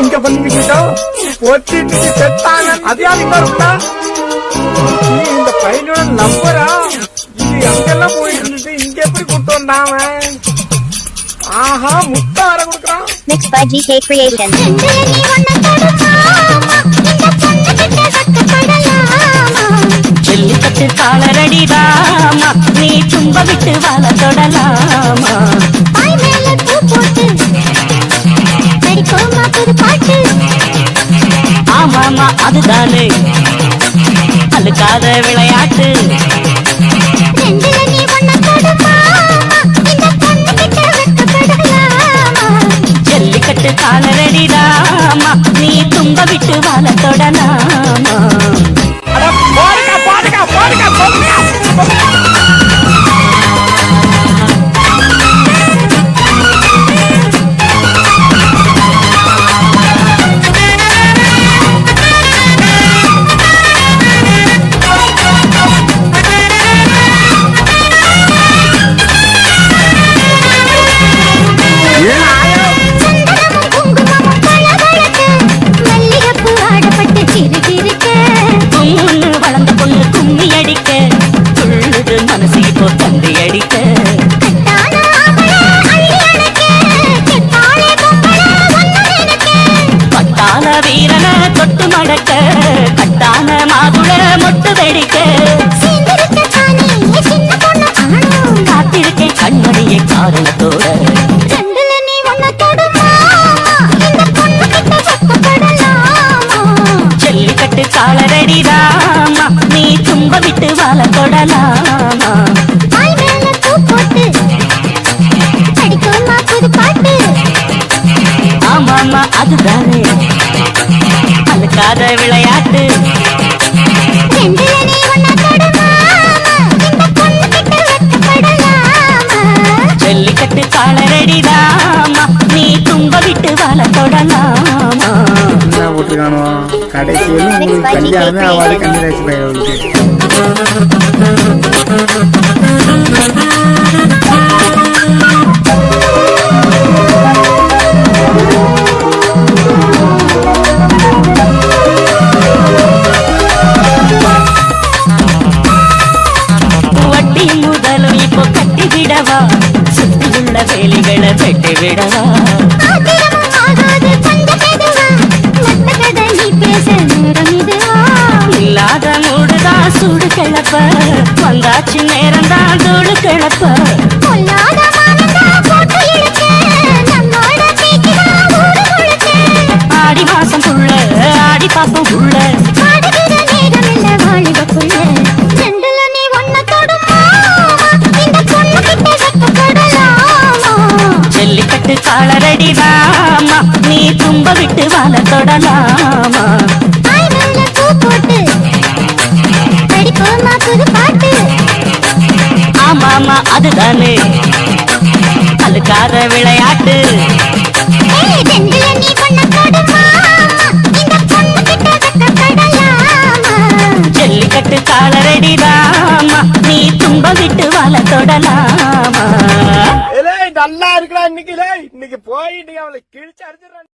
இங்க பண்ணிக்கிட்டோம் ஒத்திட்டு செத்தாங்க. அதையாவது இங்க இருந்தா இந்த பையனோட நம்பரா இது அங்கெல்லாம் போயிட்டு இருந்துட்டு இங்க எப்படி கூட்டு வந்தாங்க. ஆஹா முட்டை வர கொடுக்குறான். Mixed by GK Creation. Jallikattu காலரடி Rama நீ தும்ப விட்டு வாழ தொடலாமா. ஆமாமா அதுதானே அழுக்காத விளையாட்டு. ஜல்லிக்கட்டு காலரடி ராமா நீ தும்ப விட்டு வாழ தொடலாமா. வளர்ந்த பொண்ணு கும்மி அடிக்க துள்ளுது மனசு இப்போ தந்தை அடிக்க. பட்டான வீரன தொட்டு மடக்க கட்டான மாதுள மொட்டு வெடிக்க. காத்திருக்கேன் கண்மணிய காரணத்தோட. ஜல்லிக்கட்டு காலரடி ராமா நீ தும்ப விட்டு வாழ தொடலாமா. ஆமாமா அதுதானே அழுக்காத விளையாட்டு. ஜல்லிக்கட்டு காலரடி ராமா நீ தும்ப விட்டு வாழ தொடலாமா. போட்டுருக்கானோ கடைசியில் உங்களுக்கு கல்யாணமே ஆவாது. கன்னிராசி பையனுக்கு வட்டி முதலும் இப்போ கட்டி விடவா சுற்றியுள்ள வேலைகளை வெட்டி விடவா. இல்லாத மூடுதான் சூடு கிளப்ப வந்தாச்சு நேரம் தான் தூடு கிளப்ப. ஆடி மாசம் புள்ள ஆடி பாப்போம் உள்ள. ஜல்லிக்கட்டு காலரடி ராமா நீ தும்ப விட்டு வாழ தொடலாமா. ஆமாமா அதுதானே அழுக்காத விளையாட்டு. ஜல்லிக்கட்டு காலரடி ராமா நீ தும்ப விட்டு வாழ தொடலாமா. நல்லா இருக்கிறா இன்னைக்கு போயிட்டு அவளை கிழிச்சு அடிச்சிடறான்.